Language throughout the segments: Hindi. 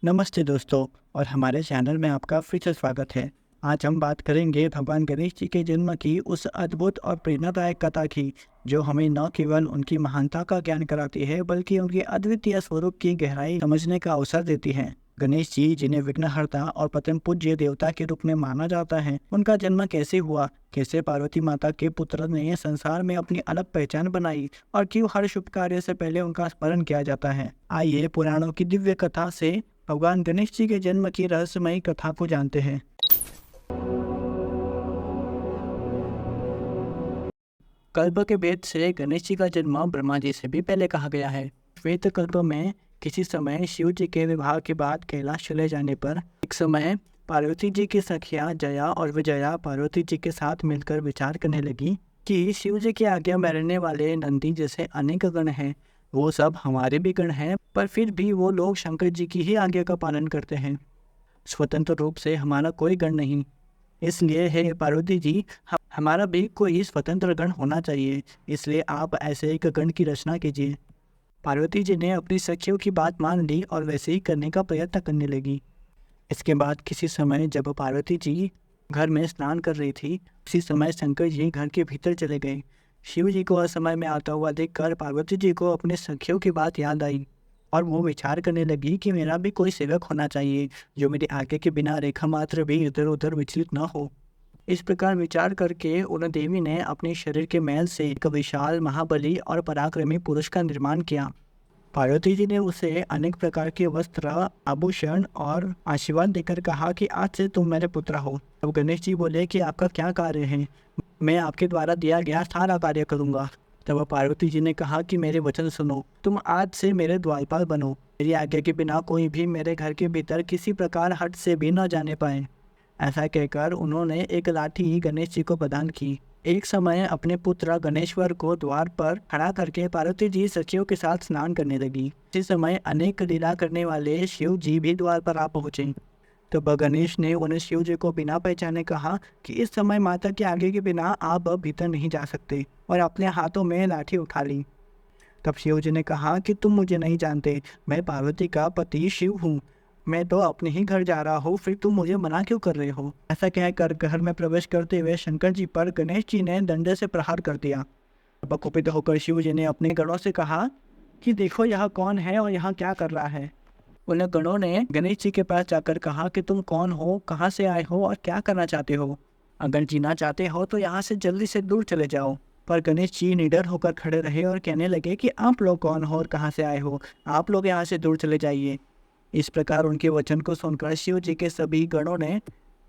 नमस्ते दोस्तों। और हमारे चैनल में आपका फिर से स्वागत है। आज हम बात करेंगे भगवान गणेश जी के जन्म की उस अद्भुत और प्रेरणादायक कथा की, जो हमें न केवल उनकी महानता का ज्ञान कराती है बल्कि उनके अद्वितीय स्वरूप की गहराई समझने का अवसर देती है। गणेश जी, जिन्हें विघ्नहर्ता और परम पूज्य देवता के रूप में माना जाता है, उनका जन्म कैसे हुआ, कैसे पार्वती माता के पुत्र ने संसार में अपनी अलग पहचान बनाई और क्यों हर शुभ कार्य से पहले उनका स्मरण किया जाता है। आइए पुराणों की दिव्य कथा से भगवान गणेश जी के जन्म की रहस्यमयी कथा को जानते हैं। कल्प के वेद से गणेश जी का जन्म ब्रह्मा जी से भी पहले कहा गया है। वेद कल्प में किसी समय शिव जी के विवाह के बाद कैलाश चले जाने पर एक समय पार्वती जी की सखियां जया और विजया पार्वती जी के साथ मिलकर विचार करने लगी कि शिव जी की आज्ञा में रहने वाले नंदी जैसे अनेक गण हैं, वो सब हमारे भी गण हैं, पर फिर भी वो लोग शंकर जी की ही आज्ञा का पालन करते हैं। स्वतंत्र रूप से हमारा कोई गण नहीं। इसलिए हे पार्वती जी, हमारा भी कोई स्वतंत्र गण होना चाहिए। इसलिए आप ऐसे एक गण की रचना कीजिए। पार्वती जी ने अपनी सखियों की बात मान ली और वैसे ही करने का प्रयत्न करने लगी। इसके बाद किसी समय जब पार्वती जी घर में स्नान कर रही थी, उसी समय शंकर जी घर के भीतर चले गए। शिव जी को असमय में आता हुआ देखकर पार्वती जी को अपने सखियों की बात याद आई और वो विचार करने लगी कि मेरा भी कोई सेवक होना चाहिए, जो मेरी आज्ञा के बिना रेखा मात्र भी इधर उधर विचलित न हो। इस प्रकार विचार करके उन देवी ने अपने शरीर के मैल से एक विशाल, महाबली और पराक्रमी पुरुष का निर्माण किया। पार्वती जी ने उसे अनेक प्रकार के वस्त्र, आभूषण और आशीर्वाद देकर कहा कि आज से तुम मेरे पुत्र हो। तब गणेश जी बोले कि आपका क्या कार्य है, मैं आपके द्वारा दिया गया सारा कार्य करूंगा। तब पार्वती जी ने कहा कि मेरे वचन सुनो, तुम आज से मेरे द्वारपाल बनो। मेरी आज्ञा के बिना कोई भी मेरे घर के भीतर किसी प्रकार हट से भी न जाने पाए। ऐसा कहकर उन्होंने एक लाठी गणेश जी को प्रदान की। एक समय अपने पुत्र गणेश्वर को द्वार पर खड़ा करके पार्वती जी सखियों के साथ स्नान करने लगी। इसी समय अनेक लीला करने वाले शिव जी भी द्वार पर आ पहुंचे। तब गणेश ने उन्हें शिव जी को बिना पहचाने कहा कि इस समय माता के आगे के बिना आप भीतर नहीं जा सकते, और अपने हाथों में लाठी उठा ली। तब शिव जी ने कहा कि तुम मुझे नहीं जानते, मैं पार्वती का पति शिव हूँ। मैं तो अपने ही घर जा रहा हूँ, फिर तुम मुझे मना क्यों कर रहे हो। ऐसा कहकर घर में प्रवेश करते हुए शंकर जी पर गणेश जी ने डंडे से प्रहार कर दिया। तब कुपित होकर शिव जी ने अपने गणों से कहा कि देखो यह कौन है और यहाँ क्या कर रहा है। उन गणों ने गणेश जी के पास जाकर कहा कि तुम कौन हो, कहाँ से आए हो और क्या करना चाहते हो। अगर जीना चाहते हो तो यहाँ से जल्दी से दूर चले जाओ। पर गणेश जी निडर होकर खड़े रहे और कहने लगे कि आप लोग कौन हो और कहाँ से आए हो, आप लोग यहाँ से दूर चले जाइए। इस प्रकार उनके वचन को सुनकर शिव जी के सभी गणों ने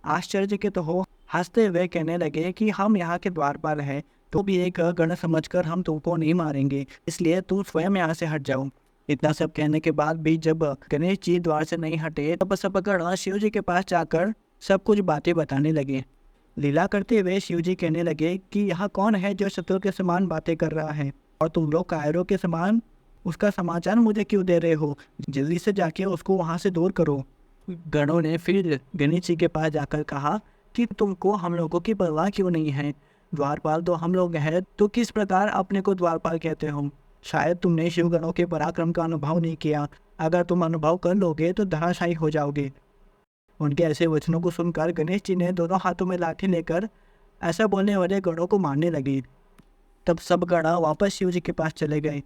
आश्चर्यचकित हो हंसते हुए कहने लगे कि हम यहाँ के द्वारपाल हैं, तो भी एक गण समझकर हम तुमको नहीं मारेंगे, इसलिए तुम स्वयं यहाँ से हट जाओ। इतना सब कहने के बाद भी जब गणेश जी द्वार से नहीं हटे, तब सब गण शिव जी के पास जाकर सब कुछ बातें बताने लगे। लीला करते हुए शिव जी कहने लगे कि यह कौन है जो शत्रु के समान बातें कर रहा है, और तुम लोग कायरों के समान उसका समाचार मुझे क्यों दे रहे हो। जल्दी से जाके उसको वहां से दूर करो। गणों ने फिर गणेश जी के पास जाकर कहा कि तुमको हम लोगों की परवाह क्यों नहीं है, द्वारपाल तो हम लोग हैं, तो किस प्रकार अपने को द्वारपाल कहते हो। शायद तुमने शिव गणों के पराक्रम का अनुभव नहीं किया, अगर तुम अनुभव कर लोगे तो धराशायी हो जाओगे। उनके ऐसे वचनों को सुनकर गणेश जी ने दोनों हाथों में लाठी लेकर ऐसा बोलने वाले गणों को मारने लगे। तब सब गण वापस शिव जी के पास चले गए।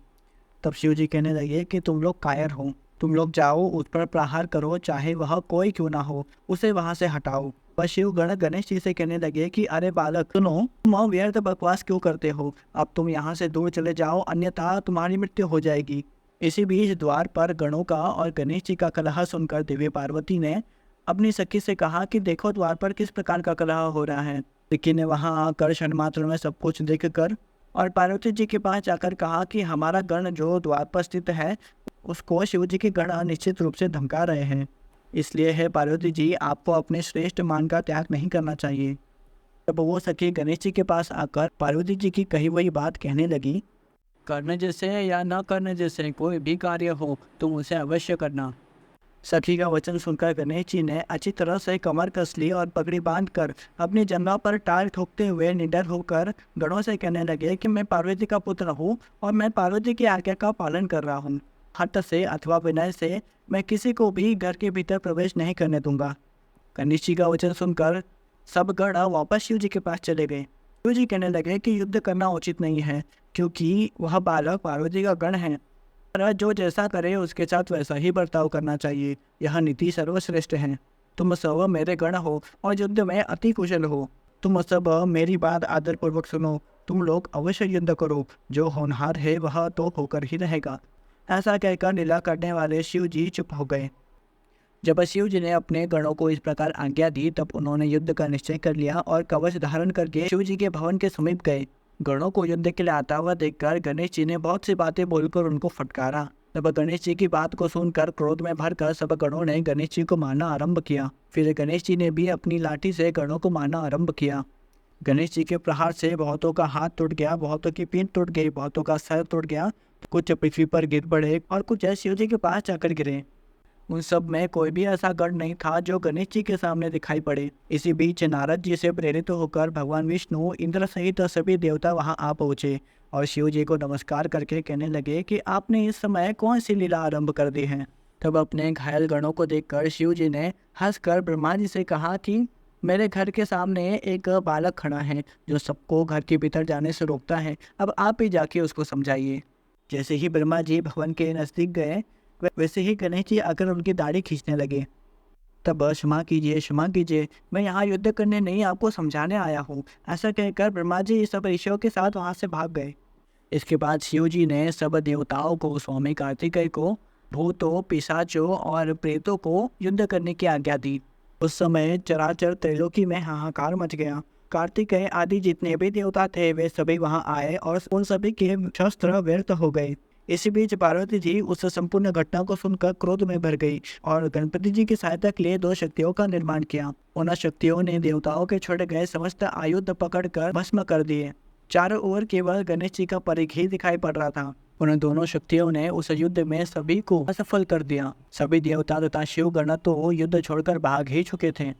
तब शिव जी कहने लगे कि तुम लोग कायर हो, तुम लोग जाओ, उस पर प्रहार करो, चाहे वह कोई क्यों ना हो, उसे वहां से हटाओ। पर शिव गण गणेश जी से कहने लगे कि अरे बालक सुनो, तुम व्यर्थ बकवास क्यों करते हो, अब तुम यहाँ से दूर चले जाओ, अन्यथा तुम्हारी मृत्यु हो जाएगी। इसी बीच द्वार पर गणों का और गणेश जी का कलह सुनकर देवी पार्वती ने अपनी सखी से कहा कि देखो द्वार पर किस प्रकार का कलह हो रहा है। सखी ने वहां आकर क्षण मात्र में सब कुछ देखकर और पार्वती जी के पास जाकर कहा कि हमारा गण जो द्वार पर स्थित है, उसको शिव जी के गण निश्चित रूप से धमका रहे हैं। इसलिए है पार्वती जी, आपको अपने श्रेष्ठ मान का त्याग नहीं करना चाहिए। तब वो सखी गणेश जी के पास आकर पार्वती जी की कही वही बात कहने लगी, करने जैसे या न करने जैसे कोई भी कार्य हो तुम उसे अवश्य करना। सखी का वचन सुनकर गणेश जी ने अच्छी तरह से कमर कस ली और पगड़ी बांधकर अपनी जंघा पर टाल ठोकते हुए निडर होकर गणों से कहने लगे कि मैं पार्वती का पुत्र हूँ और मैं पार्वती की आज्ञा का पालन कर रहा हूँ। हट से अथवा विनय से मैं किसी को भी घर के भीतर प्रवेश नहीं करने दूंगा। गणेश जी का वचन सुनकर सब गण वापस शिव जी के पास चले गए। शिव जी कहने लगे कि युद्ध करना उचित नहीं है, क्योंकि वह बालक पार्वती का गण है। पर जो जैसा करे उसके साथ वैसा ही बर्ताव करना चाहिए। यह नीति सर्वश्रेष्ठ है। तुम सब मेरे गण हो और युद्ध में अति कुशल हो। तुम सब मेरी बात आदरपूर्वक सुनो। तुम लोग अवश्य युद्ध करो। जो होनहार है वह तो होकर ही रहेगा। ऐसा कहकर लीला करने वाले शिव जी चुप हो गए। जब शिव जी ने अपने गणों को इस प्रकार आज्ञा दी, तब उन्होंने युद्ध का निश्चय कर लिया और कवच धारण करके शिव जी के भवन के समीप गए। गणों को युद्ध के लिए आता हुआ देखकर गणेश जी ने बहुत सी बातें बोलकर उनको फटकारा। तब गणेश जी की बात को सुनकर क्रोध में भरकर सब गणों ने गणेश जी को मारना आरंभ किया। फिर गणेश जी ने भी अपनी लाठी से गणों को मारना आरंभ किया। गणेश जी के प्रहार से बहुतों का हाथ टूट गया, बहुतों की पीठ टूट गई, बहुतों का सर टूट गया, कुछ पृथ्वी पर गिर पड़े और कुछ शिव जी के पास जाकर गिरे। उन सब में कोई भी ऐसा गण नहीं था जो गणेश जी के सामने दिखाई पड़े। इसी बीच नारद जी से प्रेरित होकर भगवान विष्णु, इंद्र सहित सभी देवता वहां आ पहुंचे और शिव जी को नमस्कार करके कहने लगे कि आपने इस समय कौन सी लीला आरंभ कर दी है। तब अपने घायल गणों को देखकर शिव जी ने हंसकर ब्रह्मा जी से कहा कि मेरे घर के सामने एक बालक खड़ा है जो सबको घर के भीतर जाने से रोकता है। अब आप ही जाके उसको समझाइए। जैसे ही ब्रह्मा जी भवन के नजदीक गए, वैसे ही गणेश जी आकर उनकी दाढ़ी खींचने लगे। तब क्षमा कीजिए, मैं यहाँ युद्ध करने नहीं आपको समझाने आया हूँ। ऐसा कहकर ब्रह्मा जी सब ऋषियों के साथ वहाँ से भाग गए। इसके बाद शिव जी ने सब देवताओं को, स्वामी कार्तिकेय को, भूतों, पिशाचों और प्रेतों को युद्ध करने की आज्ञा दी। उस समय चराचर त्रैलोकी में हाहाकार मच गया। कार्तिकेय आदि जितने भी देवता थे वे सभी वहां आए और उन सभी के शस्त्र व्यर्थ हो गए। इसी बीच पार्वती जी उस संपूर्ण घटना को सुनकर क्रोध में भर गई और गणपति जी की सहायता के लिए 2 शक्तियों का निर्माण किया। उन शक्तियों ने देवताओं के छोड़े गए समस्त आयुध पकड़कर भस्म कर दिए। चारों ओर केवल गणेश जी का परिघ ही दिखाई पड़ रहा था। उन दोनों शक्तियों ने उस युद्ध में सभी को असफल कर दिया। सभी देवता तथा शिव गण तो युद्ध छोड़कर भाग ही चुके थे।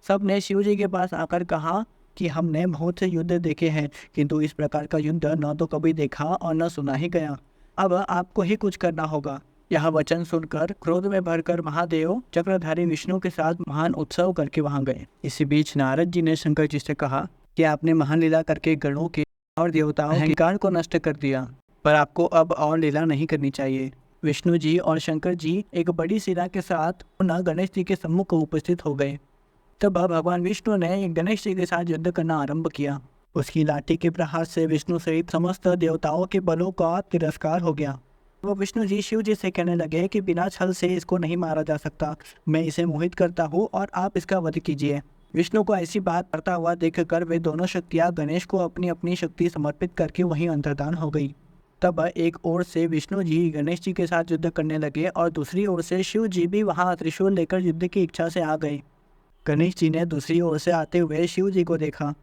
सब ने शिव जी के पास आकर कहा कि हमने बहुत से युद्ध देखे हैं, किंतु इस प्रकार का युद्ध न तो कभी देखा और न सुना ही गया। अब आपको ही कुछ करना होगा। यह वचन सुनकर क्रोध में भरकर महादेव चक्रधारी विष्णु के साथ महान उत्सव करके वहां गए। इसी बीच नारद जी ने शंकर जी से कहा कि आपने महान लीला करके गणों के और देवताओं के अहंकार को नष्ट कर दिया, पर आपको अब और लीला नहीं करनी चाहिए। विष्णु जी और शंकर जी एक बड़ी सेना के साथ पुनः गणेश जी के सम्मुख उपस्थित हो गए। तब भगवान विष्णु ने गणेश जी के साथ युद्ध करना आरंभ किया। उसकी लाठी के प्रहार से विष्णु सहित समस्त देवताओं के बलों का तिरस्कार हो गया। वो विष्णु जी शिव जी से कहने लगे कि बिना छल से इसको नहीं मारा जा सकता। मैं इसे मोहित करता हूँ और आप इसका वध कीजिए। विष्णु को ऐसी बात करता हुआ देखकर वे दोनों शक्तियाँ गणेश को अपनी अपनी शक्ति समर्पित करके वहीं अंतर्धान हो गई। तब एक ओर से विष्णु जी गणेश जी के साथ युद्ध करने लगे और दूसरी ओर से शिव जी भी वहां त्रिशूल लेकर युद्ध की इच्छा से आ गए। गणेश जी ने दूसरी ओर से आते हुए शिव जी को देखा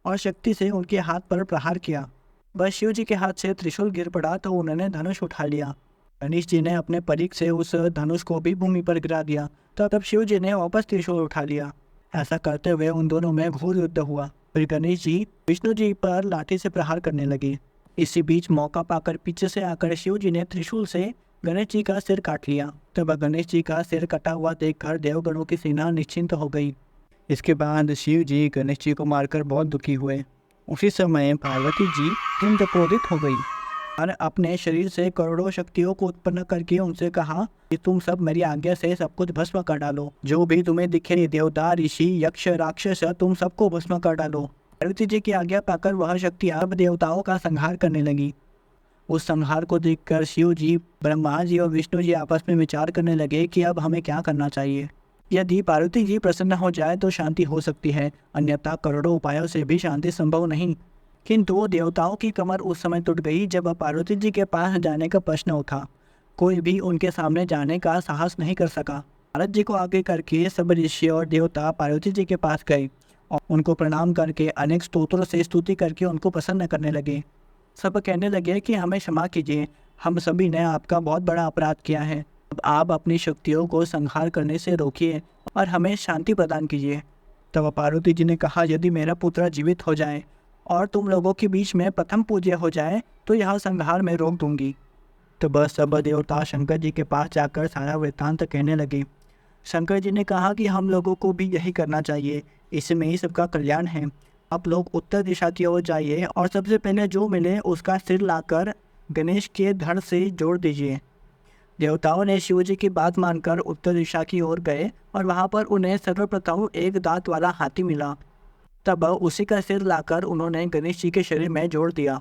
और शक्ति से उनके हाथ पर प्रहार किया। बस शिव जी के हाथ से त्रिशूल गिर पड़ा तो उन्होंने धनुष उठा लिया। गणेश जी ने अपने परिघ से उस धनुष को भी भूमि पर गिरा दिया। तब शिव जी ने वापस त्रिशूल उठा लिया। ऐसा करते हुए उन दोनों में घोर युद्ध हुआ। फिर गणेश जी विष्णु जी पर लाठी से प्रहार करने लगे। इसी बीच मौका पाकर पीछे से आकर शिव जी ने त्रिशूल से गणेश जी का सिर काट लिया। तब गणेश जी का सिर कटा हुआ देखकर देवगणों की सेना निश्चिंत हो गई। इसके बाद शिव जी गणेश जी को मारकर बहुत दुखी हुए। उसी समय पार्वती जी अत्यंत क्रोधित हो गई और अपने शरीर से करोड़ों शक्तियों को उत्पन्न करके उनसे कहा कि तुम सब मेरी आज्ञा से सब कुछ भस्म कर डालो। जो भी तुम्हें दिखे, देवता, ऋषि, यक्ष, राक्षस, तुम सबको भस्म कर डालो। पार्वती जी की आज्ञा पाकर वह शक्तियां अब देवताओं का संहार करने लगी। उस संहार को देखकर शिव जी, ब्रह्मा जी और विष्णु जी आपस में विचार करने लगे कि अब हमें क्या करना चाहिए। यदि पार्वती जी प्रसन्न हो जाए तो शांति हो सकती है, अन्यथा करोड़ों उपायों से भी शांति संभव नहीं। किंतु देवताओं की कमर उस समय टूट गई जब पार्वती जी के पास जाने का प्रश्न उठा। कोई भी उनके सामने जाने का साहस नहीं कर सका। नारद जी को आगे करके सब ऋषि और देवता पार्वती जी के पास गए और उनको प्रणाम करके अनेक स्तोत्रों से स्तुति करके उनको प्रसन्न करने लगे। सब कहने लगे कि हमें क्षमा कीजिए, हम सभी ने आपका बहुत बड़ा अपराध किया है। अब आप अपनी शक्तियों को संहार करने से रोकिए और हमें शांति प्रदान कीजिए। तब पार्वती जी ने कहा, यदि मेरा पुत्र जीवित हो जाए और तुम लोगों के बीच में प्रथम पूज्य हो जाए तो यह संहार मैं रोक दूंगी। तो बस सब देवता शंकर जी के पास जाकर सारा वृत्तांत कहने लगे। शंकर जी ने कहा कि हम लोगों को भी यही करना चाहिए, इसमें ही सबका कल्याण है। आप लोग उत्तर दिशा की ओर जाइए और सबसे पहले जो मिले उसका सिर लाकर गणेश के धड़ से जोड़ दीजिए। देवताओं ने शिव जी की बात मानकर उत्तर दिशा की ओर गए और वहां पर उन्हें सर्वप्रथम एक दांत वाला हाथी मिला। तब उसी का सिर लाकर उन्होंने गणेश जी के शरीर में जोड़ दिया।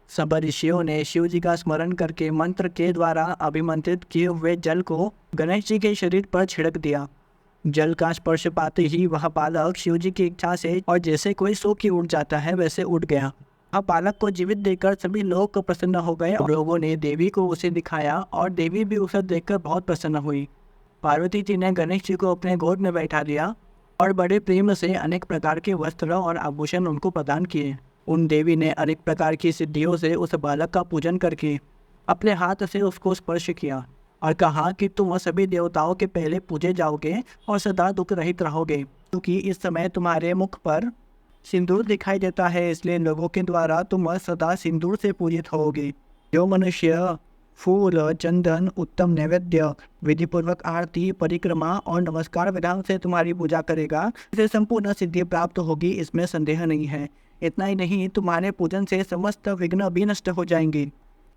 सब ऋषियों ने शिव जी का स्मरण करके मंत्र के द्वारा अभिमंत्रित किए हुए जल को गणेश जी के शरीर पर छिड़क दिया। जल का स्पर्श पाते ही वह बालक शिव जी की इच्छा से और जैसे कोई सो के उठ जाता है वैसे उठ गया। अब बालक को जीवित देखकर सभी लोग प्रसन्न हो गए और लोगों ने देवी को उसे दिखाया और देवी भी उसे देखकर बहुत प्रसन्न हुई। पार्वती जी ने गणेश जी को अपने गोद में बैठा दिया और बड़े प्रेम से अनेक प्रकार के वस्त्र और आभूषण उनको प्रदान किए। उन देवी ने अनेक प्रकार की सिद्धियों से उस बालक का पूजन करके अपने हाथ से उसको स्पर्श किया और कहा कि तुम सभी देवताओं के पहले पूजे जाओगे और सदा दुख रहित रहोगे, क्योंकि इस समय तुम्हारे मुख पर सिंदूर दिखाई देता है, इसलिए लोगों के द्वारा तुम सदा सिंदूर से पूजित होगे। जो मनुष्य फूल, चंदन, उत्तम नैवेद्य, विधिपूर्वक आरती, परिक्रमा और नमस्कार विधान से तुम्हारी पूजा करेगा, उसे संपूर्ण सिद्धि प्राप्त होगी, इसमें संदेह नहीं है। इतना ही नहीं, तुम्हारे पूजन से समस्त विघ्न भी नष्ट हो जाएंगे।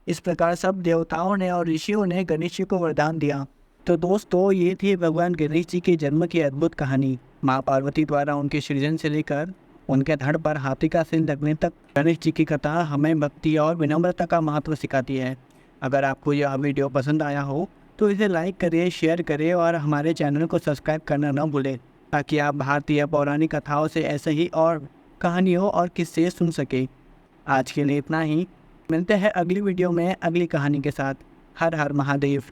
इस प्रकार सब देवताओं ने और ऋषियों ने गणेश जी को वरदान दिया। तो दोस्तों, ये थी भगवान गणेश जी के जन्म की अद्भुत कहानी। माँ पार्वती द्वारा उनके सृजन से लेकर उनके धड़ पर हाथी का सिर लगने तक गणेश जी की कथा हमें भक्ति और विनम्रता का महत्व सिखाती है। अगर आपको यह वीडियो पसंद आया हो तो इसे लाइक करिए, शेयर करिए और हमारे चैनल को सब्सक्राइब करना न भूलें, ताकि आप भारतीय पौराणिक कथाओं से ऐसे ही और कहानियों और किस्से सुन सके। आज के लिए इतना ही। मिलते हैं अगली वीडियो में अगली कहानी के साथ। हर हर महादेव।